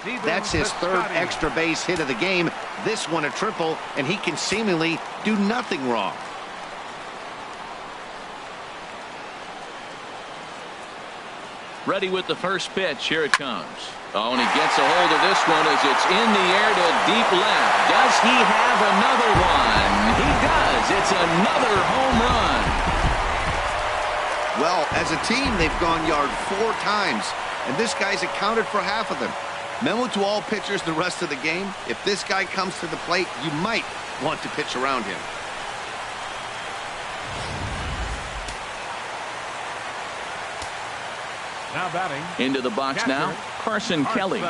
That's his third extra base hit of the game. This one a triple, and he can seemingly do nothing wrong. Ready with the first pitch. Here it comes. Oh, and he gets a hold of this one as it's in the air to deep left. Does he have another one? He does. It's another home run. Well, as a team, they've gone yard 4 times, and this guy's accounted for half of them. Memo to all pitchers the rest of the game. If this guy comes to the plate, you might want to pitch around him. Now batting. Into the box now, Carson Kelly.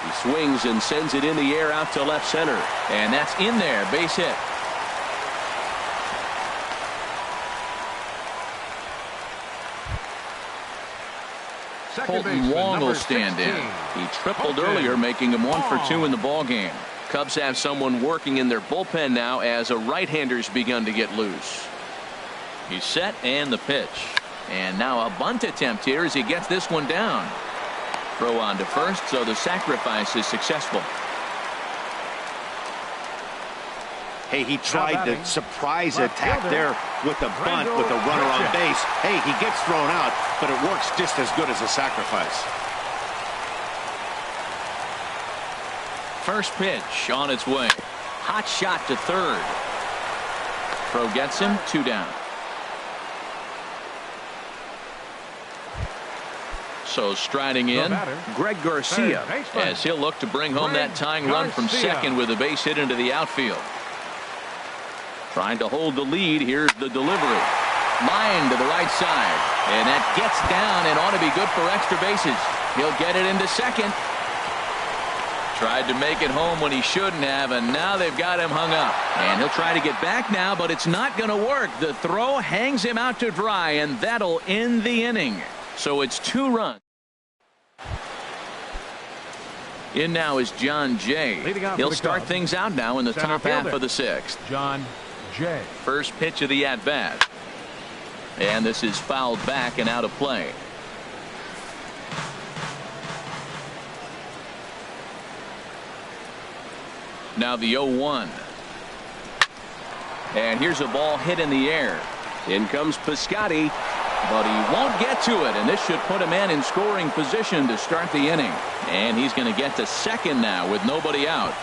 He swings and sends it in the air out to left center. And that's in there, base hit. Colton Wong will stand in. He tripled earlier, making him 1 for 2 in the ball game. Cubs have someone working in their bullpen now as a right-hander's begun to get loose. He's set, and the pitch. And now a bunt attempt here as he gets this one down. Throw on to first, so the sacrifice is successful. Hey, he tried the surprise attack there with the bunt with the runner on base. Hey, he gets thrown out, but it works just as good as a sacrifice. First pitch on its way. Hot shot to third. Throw gets him, 2 down. So striding in, Greg Garcia, as he'll look to bring home that tying run from second with a base hit into the outfield. Trying to hold the lead. Here's the delivery. Line to the right side. And that gets down and ought to be good for extra bases. He'll get it into second. Tried to make it home when he shouldn't have, and now they've got him hung up. And he'll try to get back now, but it's not going to work. The throw hangs him out to dry, and that'll end the inning. So it's 2 runs. In now is John Jay. He'll start things out now in the top half of the 6th. John Jay. First pitch of the at-bat. And this is fouled back and out of play. Now the 0-1. And here's a ball hit in the air. In comes Piscotty. But he won't get to it, and this should put a man in scoring position to start the inning. And he's going to get to second now with nobody out.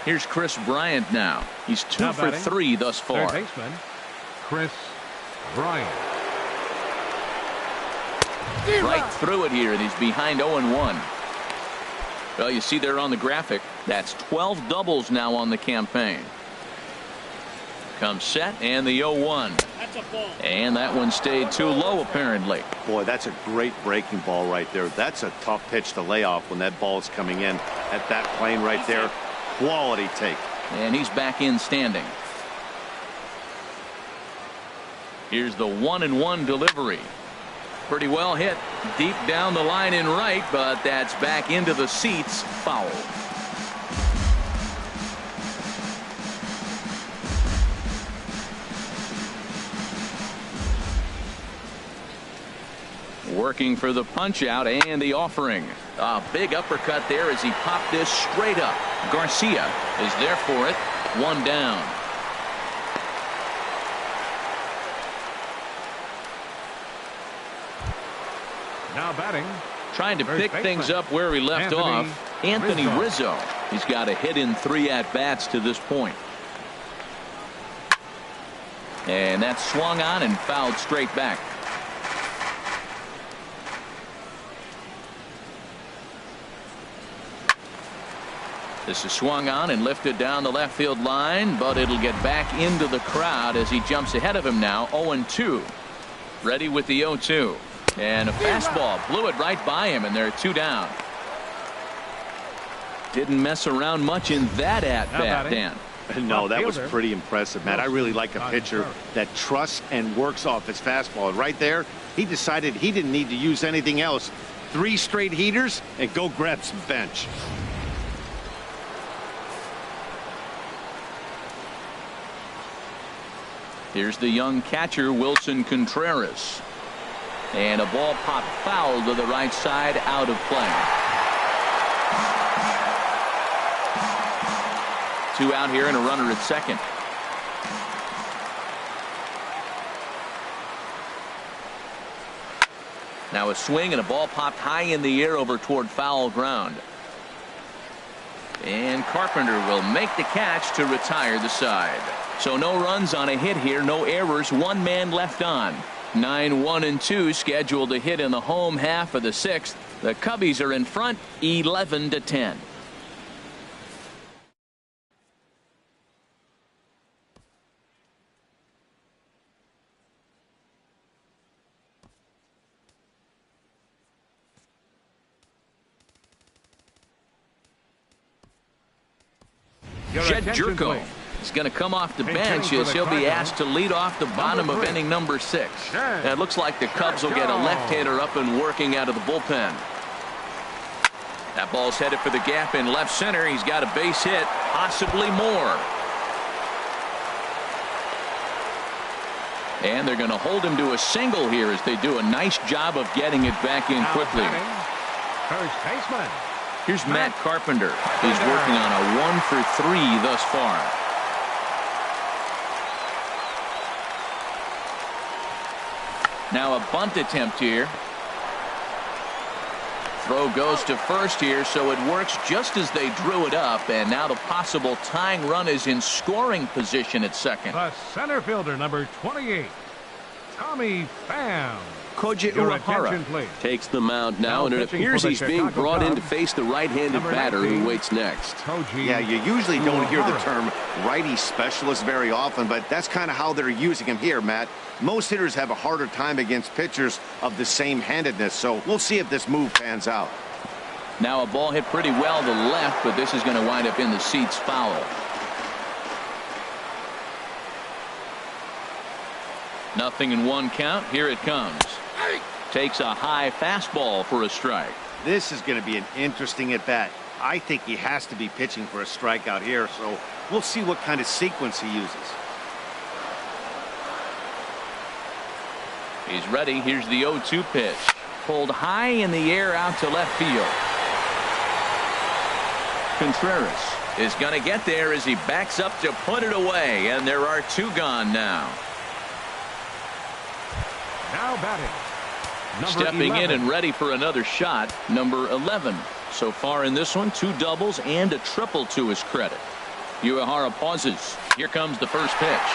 Here's Chris Bryant now. He's 2 for 3 thus far. Third baseman, Chris Bryant. Right through it here, and he's behind 0-1. Well, you see there on the graphic, that's 12 doubles now on the campaign. Comes set, and the 0-1. And that one stayed too low, apparently. Boy, that's a great breaking ball right there. That's a tough pitch to lay off when that ball's coming in at that plane right there. Quality take. And he's back in standing. Here's the 1-1 delivery. Pretty well hit deep down the line in right, but that's back into the seats. Foul. Working for the punch out and the offering. A big uppercut there as he popped this straight up. Garcia is there for it. 1 down. Now batting. Trying to pick things up where he left off. Anthony Rizzo. He's got a hit in 3 at-bats to this point. And that's swung on and fouled straight back. This is swung on and lifted down the left field line, but it'll get back into the crowd as he jumps ahead of him now. 0-2. Ready with the 0-2. And a fastball blew it right by him, and they're 2 down. Didn't mess around much in that at-bat, Dan. No, that was pretty impressive, Matt. I really like a pitcher that trusts and works off his fastball. And right there, he decided he didn't need to use anything else. 3 straight heaters and go grab some bench. Here's the young catcher, Wilson Contreras. And a ball popped foul to the right side, out of play. 2 out here and a runner at second. Now a swing and a ball popped high in the air over toward foul ground. And Carpenter will make the catch to retire the side. So no runs on a hit here, no errors, 1 man left on. 9-1-2 scheduled to hit in the home half of the 6th. The Cubbies are in front 11-10. Jed Jerko is going to come off the bench as he'll be asked to lead off the bottom of inning number 6. It looks like the Cubs will get a left-hander up and working out of the bullpen. That ball's headed for the gap in left center. He's got a base hit, possibly more. And they're going to hold him to a single here as they do a nice job of getting it back in quickly. First baseman. Here's Matt Carpenter. He's working on a 1 for 3 thus far. Now a bunt attempt here. Throw goes to first here, so it works just as they drew it up, and now the possible tying run is in scoring position at second. The center fielder, number 28, Tommy Pham. Koji Uehara takes the mound now, and it appears he's being brought in to face the right-handed batter who waits next. Yeah, you usually don't hear the term righty specialist very often, but that's kind of how they're using him here, Matt. Most hitters have a harder time against pitchers of the same handedness, so we'll see if this move pans out. Now a ball hit pretty well to left, but this is going to wind up in the seats foul. Nothing in 1 count. Here it comes. Takes a high fastball for a strike. This is going to be an interesting at bat. I think he has to be pitching for a strikeout here, so we'll see what kind of sequence he uses. He's ready. Here's the 0-2 pitch. Pulled high in the air out to left field. Contreras is going to get there as he backs up to put it away, and there are 2 gone now. Now batting. Stepping 11. in and ready for another shot, number 11. So far in this one, 2 doubles and a triple to his credit. Uehara pauses. Here comes the first pitch.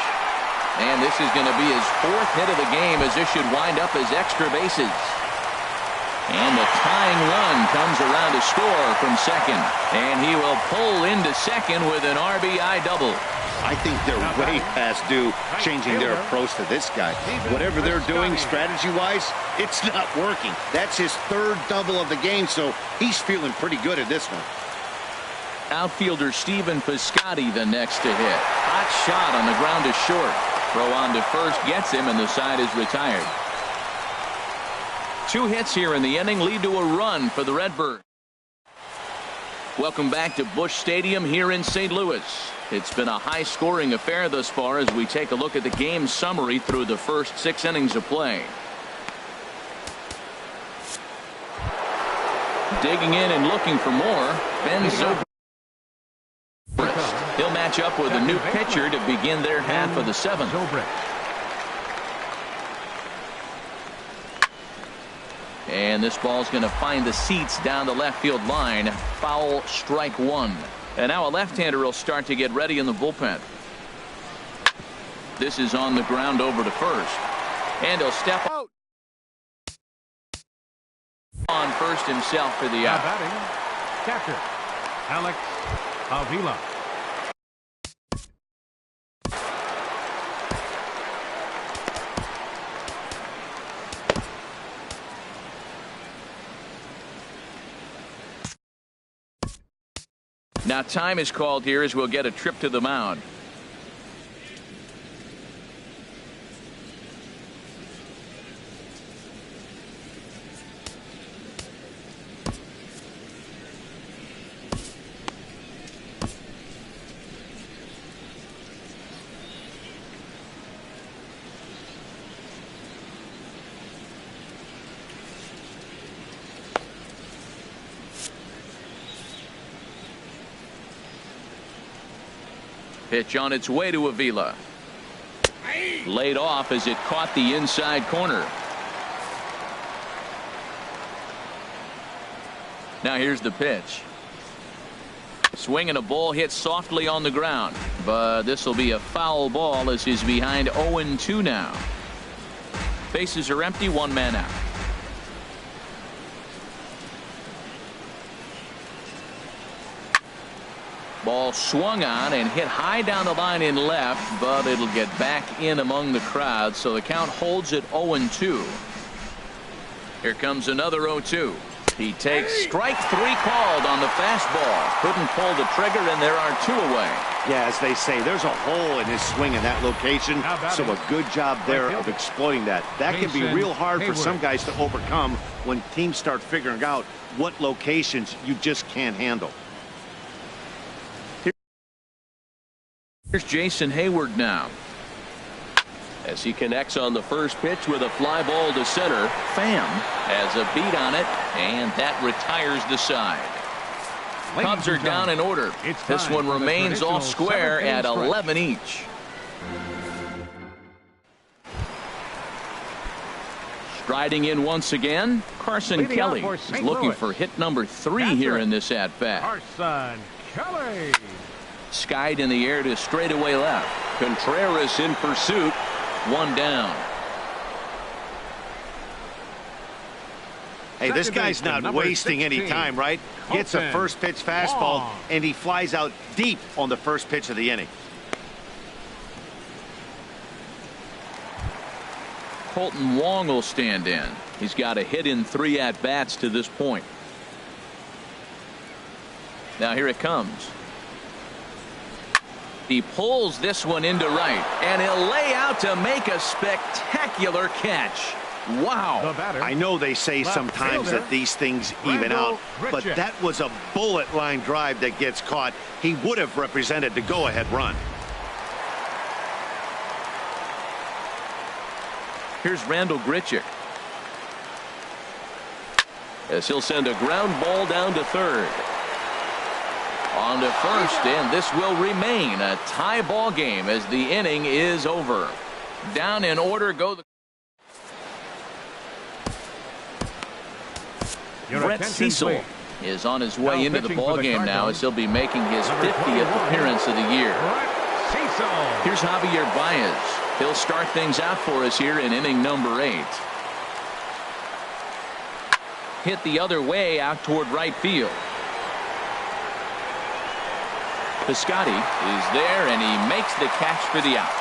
And this is going to be his 4th hit of the game, as this should wind up as extra bases. And the tying run comes around to score from second. And he will pull into second with an RBI double. I think they're way past due changing their approach to this guy. Whatever they're doing strategy-wise, it's not working. That's his 3rd double of the game, so he's feeling pretty good at this one. Outfielder Stephen Piscotty the next to hit. Hot shot on the ground to short. Throw on to first gets him, and the side is retired. 2 hits here in the inning lead to a run for the Redbirds. Welcome back to Busch Stadium here in St. Louis. It's been a high-scoring affair thus far as we take a look at the game summary through the first 6 innings of play. Digging in and looking for more, Ben Zobrist. He'll match up with a new pitcher to begin their half of the 7th. And this ball's going to find the seats down the left field line. Foul, strike 1. And now a left-hander will start to get ready in the bullpen. This is on the ground over to first. And he'll step out on first himself for the out. Batting, catcher, Alex Avila. Now time is called here as we'll get a trip to the mound. Pitch on its way to Avila. Laid off as it caught the inside corner. Now here's the pitch. Swinging a ball hit softly on the ground, but this will be a foul ball as he's behind 0-2 now. Bases are empty, one man out. Ball swung on and hit high down the line in left, but it'll get back in among the crowd, so the count holds at 0-2. Here comes another 0-2. He takes strike three called on the fastball. Couldn't pull the trigger, and there are two away. Yeah, as they say, there's a hole in his swing in that location, so a good job there of exploiting that. That can be real hard for some guys to overcome when teams start figuring out what locations you just can't handle. Here's Jason Hayward now. As he connects on the first pitch with a fly ball to center. Pham has a beat on it, and that retires the side. Cubs are down in order. This one remains all square at 11 each. Striding in once again, Carson Kelly is looking for hit number 3 here in this at-bat. Carson Kelly. Skied in the air to straightaway left. Contreras in pursuit. One down. Hey, this guy's not wasting any time, right? Gets a first pitch fastball, and he flies out deep on the first pitch of the inning. Colton Wong will stand in. He's got a hit in 3 at-bats to this point. Now here it comes. He pulls this one into right, and he'll lay out to make a spectacular catch. Wow. I know they say sometimes that these things even out, but that was a bullet line drive that gets caught. He would have represented the go-ahead run. Here's Randall Grichuk. As he'll send a ground ball down to third. On to first, and this will remain a tie ball game as the inning is over. Down in order go the Brett Cecil is on his way into the ball game now as he'll be making his 50th appearance of the year. Here's Javier Baez. He'll start things out for us here in inning number 8. Hit the other way out toward right field. Piscotty is there, and he makes the catch for the out.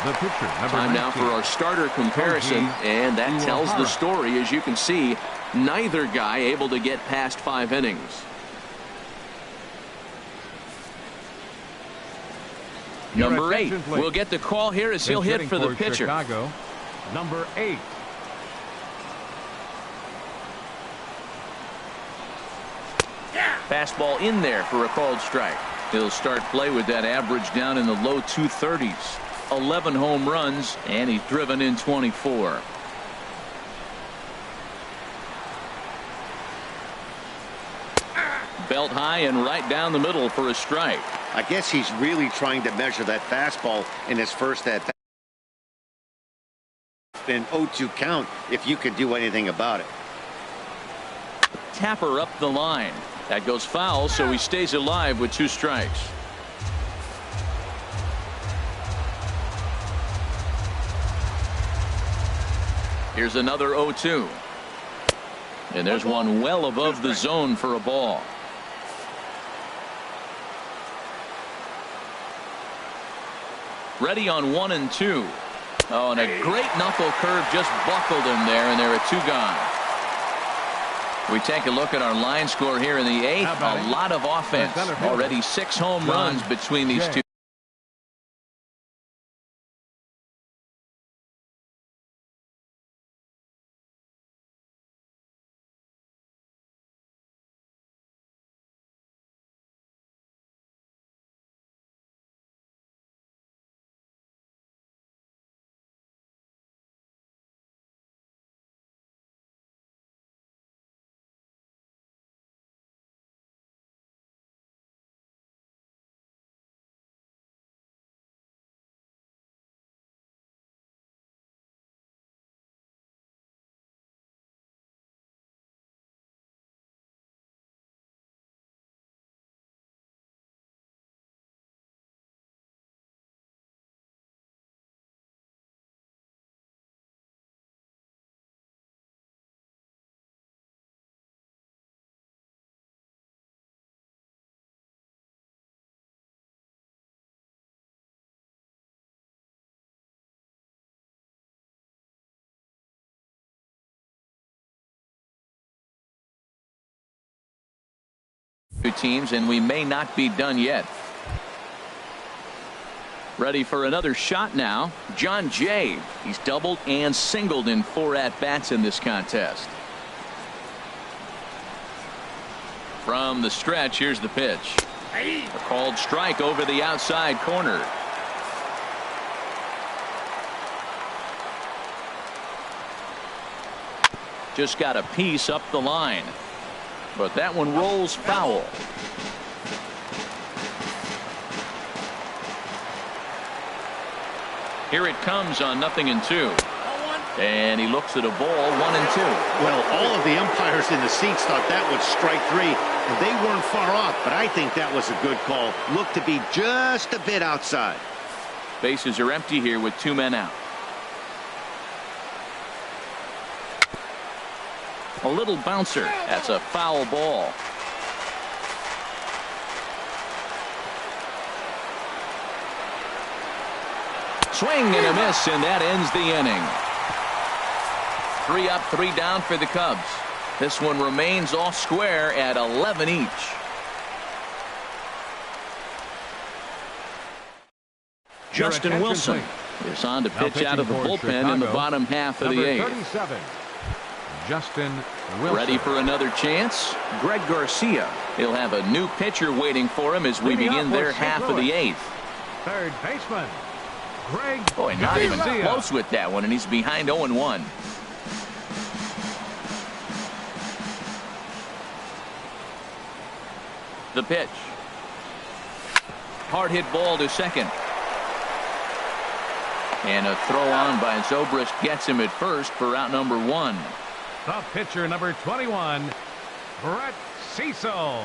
The pitcher, Time 19. now for our starter comparison, and that tells the story. As you can see, neither guy able to get past 5 innings. Number 8 will get the call here as he'll hit for the pitcher. Chicago, number 8. Fastball in there for a called strike. He'll start play with that average down in the low 230s. 11 home runs, and he's driven in 24. Belt high and right down the middle for a strike. I guess he's really trying to measure that fastball in his first at-bat. An 0-2 count if you could do anything about it. Tapper up the line. That goes foul, so he stays alive with 2 strikes. Here's another 0-2. And there's one well above the zone for a ball. Ready on 1 and 2. Oh, and a great knuckle curve just buckled him there, and there are 2 gone. We take a look at our line score here in the 8th. A lot of offense. Already 6 home runs between these two. teams, and we may not be done yet. Ready for another shot now. John Jay. He's doubled and singled in 4 at-bats in this contest. From the stretch, here's the pitch. A called strike over the outside corner. Just got a piece up the line, but that one rolls foul. Here it comes on 0-2. And he looks at a ball 1-2. Well, all of the umpires in the seats thought that was strike 3, and they weren't far off, but I think that was a good call. Looked to be just a bit outside. Bases are empty here with 2 men out. A little bouncer. That's a foul ball. Swing and a miss, and that ends the inning. 3 up, 3 down for the Cubs. This one remains all square at 11 each. Justin Wilson is on to pitch out of the bullpen in the bottom half of the 8th. Justin Wilson. Ready for another chance. Greg Garcia. He'll have a new pitcher waiting for him as we begin their half of the 8th. Third baseman Greg. Boy, not even close with that one, and he's behind 0-1. The pitch. Hard hit ball to second. And a throw on by Zobrist gets him at first for out number 1. The pitcher, number 21, Brett Cecil.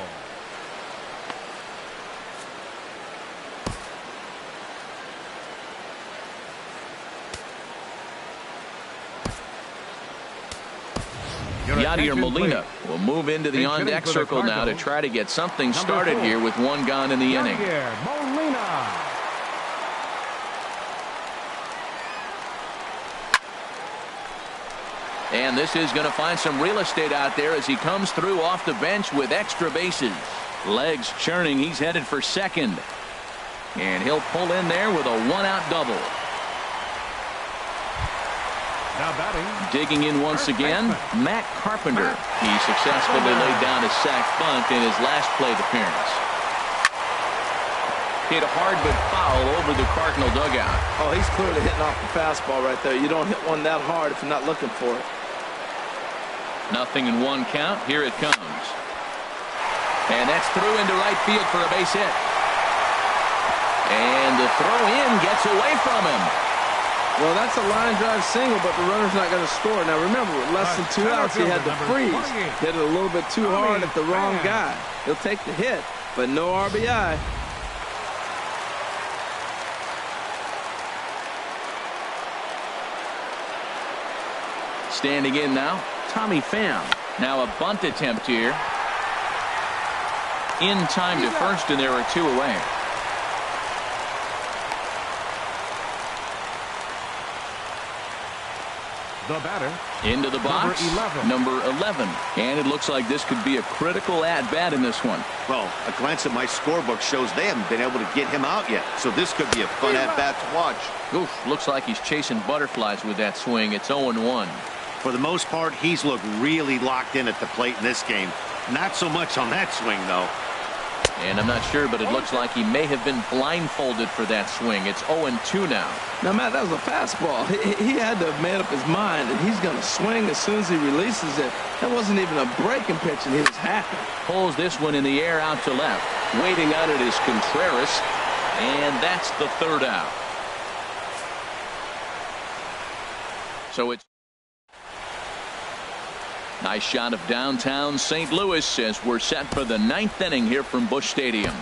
Yadier Molina will move into the on-deck circle now to try to get something started here with 1 gone in the inning. Molina. And this is going to find some real estate out there as he comes through off the bench with extra bases. Legs churning. He's headed for second. And he'll pull in there with a 1-out double. Now batting. Digging in once again, Matt Carpenter. He successfully laid down a sac bunt in his last plate appearance. Hit hard but foul over the Cardinal dugout. Oh, he's clearly hitting off the fastball right there. You don't hit one that hard if you're not looking for it. 0-1 count. Here it comes. And that's through into right field for a base hit. And the throw in gets away from him. Well, that's a line drive single, but the runner's not going to score. Now, remember, with less than 2 outs, he had to freeze. Hit it a little bit too hard at the wrong guy. He'll take the hit, but no RBI. Standing in now, Tommy Pham. Now a bunt attempt here. In time to first, and there are 2 away. The batter. Into the box. Number 11. And it looks like this could be a critical at-bat in this one. Well, a glance at my scorebook shows they haven't been able to get him out yet. So this could be a fun at-bat to watch. Oof, looks like he's chasing butterflies with that swing. It's 0-1. For the most part, he's looked really locked in at the plate in this game. Not so much on that swing, though. And I'm not sure, but it looks like he may have been blindfolded for that swing. It's 0-2 now. Now, Matt, that was a fastball. He had to have made up his mind that he's going to swing as soon as he releases it. That wasn't even a breaking pitch, and he was happy. Pulls this one in the air out to left. Waiting on it is Contreras, and that's the 3rd out. So it's nice shot of downtown St. Louis as we're set for the 9th inning here from Busch Stadium.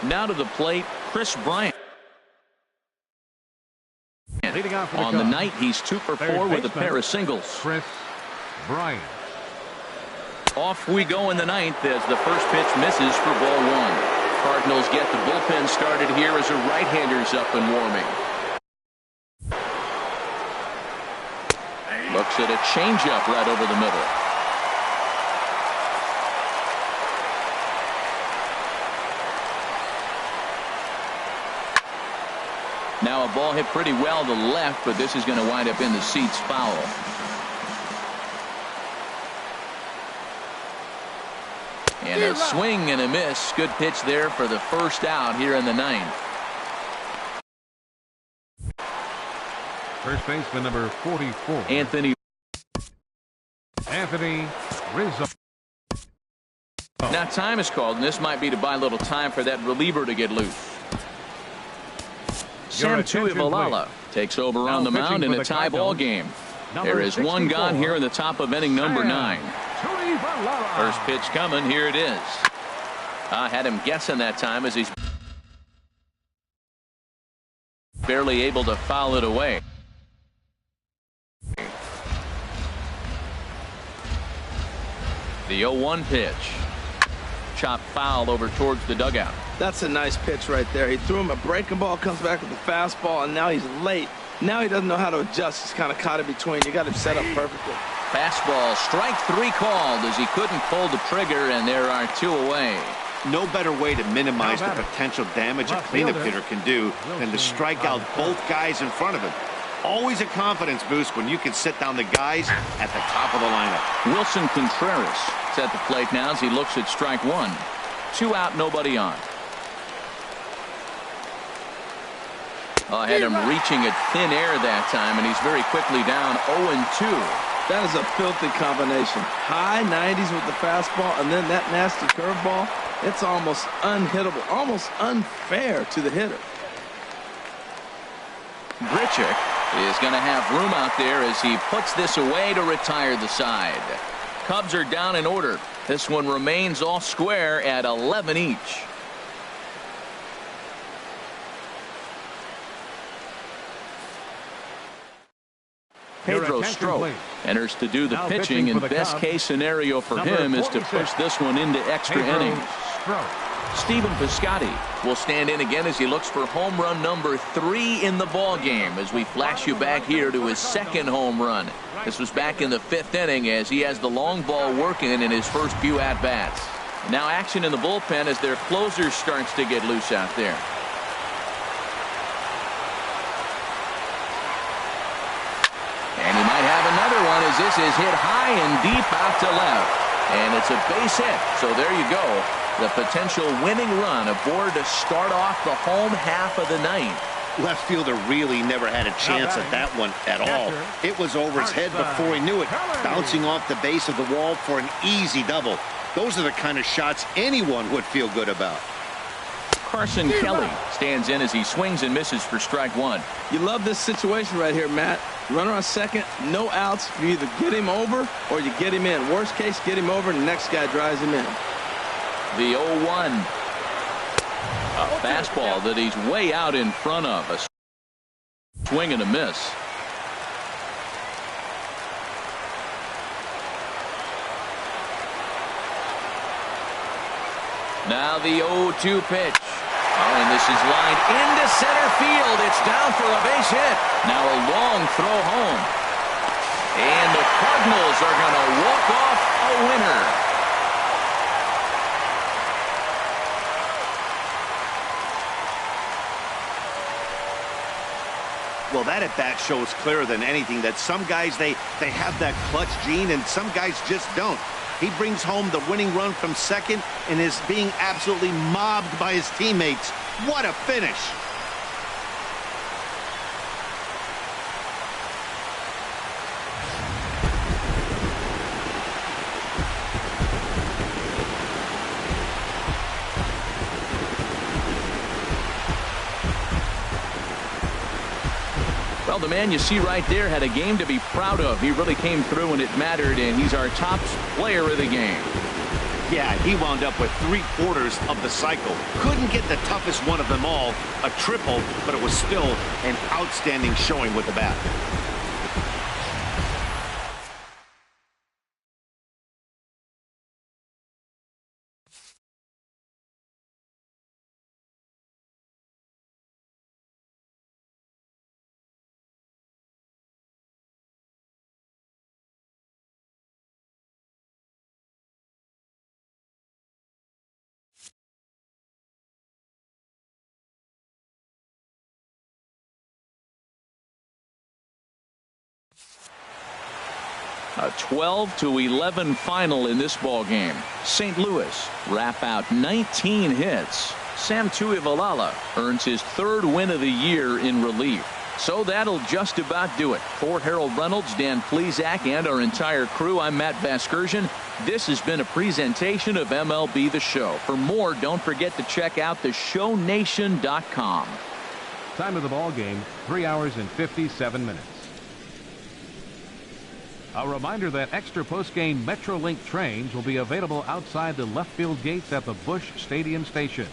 Now to the plate, Chris Bryant. On the night, he's 2 for 4 with a pair of singles. Chris Bryant. Off we go in the 9th as the first pitch misses for ball 1. Cardinals get the bullpen started here as a right-hander's up and warming. Looks at a changeup right over the middle. Now a ball hit pretty well to the left, but this is going to wind up in the seats foul. And a swing and a miss. Good pitch there for the first out here in the ninth. First baseman number 44. Anthony Rizzo. Now time is called, and this might be to buy a little time for that reliever to get loose. Sam Tuivalala takes over on the mound in a tie ball game. There is one gone here in the top of inning number 9. First pitch coming. Here it is. I had him guessing that time as he's barely able to foul it away. The 0-1 pitch. Chop foul over towards the dugout. That's a nice pitch right there. He threw him a breaking ball, comes back with a fastball, and now he's late. Now he doesn't know how to adjust. He's kind of caught in between. You got him set up perfectly. Fastball, strike 3 called as he couldn't pull the trigger, and there are 2 away. No better way to minimize the potential damage a cleanup hitter can do than to strike out both guys in front of him. Always a confidence boost when you can sit down the guys at the top of the lineup. Wilson Contreras is at the plate now as he looks at strike 1. 2 out, nobody on. I had him reaching at thin air that time, and he's very quickly down 0-2. That is a filthy combination. High 90s with the fastball, and then that nasty curveball. It's almost unhittable, almost unfair to the hitter. Grichuk is going to have room out there as he puts this away to retire the side. Cubs are down in order. This one remains all square at 11 each. Pedro Strop enters to do the pitching, and best case scenario for him is to push this one into extra innings. Stephen Piscotty will stand in again as he looks for home run number 3 in the ball game as we flash you back here to his 2nd home run. This was back in the 5th inning as he has the long ball working in his first few at-bats. Now action in the bullpen as their closer starts to get loose out there. And he might have another one as this is hit high and deep out to left. And it's a base hit, so there you go. The potential winning run aboard to start off the home half of the ninth. Left fielder really never had a chance at that one at all. It was over his head before he knew it, bouncing off the base of the wall for an easy double. Those are the kind of shots anyone would feel good about. Carson Kelly stands in as he swings and misses for strike 1. You love this situation right here, Matt. Runner on second, no outs. You either get him over or you get him in. Worst case, get him over and the next guy drives him in. The 0-1. A fastball that he's way out in front of. A swing and a miss. Now the 0-2 pitch. Oh, and this is lined into center field. It's down for a base hit. Now a long throw home. And the Cardinals are going to walk off a winner. Well, that at-bat shows clearer than anything that some guys, they have that clutch gene and some guys just don't. He brings home the winning run from second and is being absolutely mobbed by his teammates. What a finish. Well, the man you see right there had a game to be proud of. He really came through when it mattered, and he's our top player of the game. Yeah, he wound up with 3/4 of the cycle. Couldn't get the toughest one of them all, a triple, but it was still an outstanding showing with the bat. A 12-11 final in this ball game. St. Louis wrap out 19 hits. Sam Tuivalala earns his 3rd win of the year in relief. So that'll just about do it. For Harold Reynolds, Dan Plesac, and our entire crew, I'm Matt Vasgersian. This has been a presentation of MLB The Show. For more, don't forget to check out theshownation.com. Time of the ball game, 3 hours and 57 minutes. A reminder that extra postgame Metrolink trains will be available outside the left field gates at the Busch Stadium station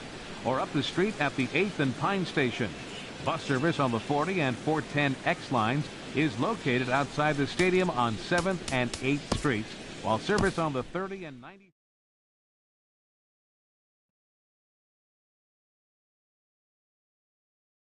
or up the street at the 8th and Pine station. Bus service on the 40 and 410X lines is located outside the stadium on 7th and 8th streets, while service on the 30 and 90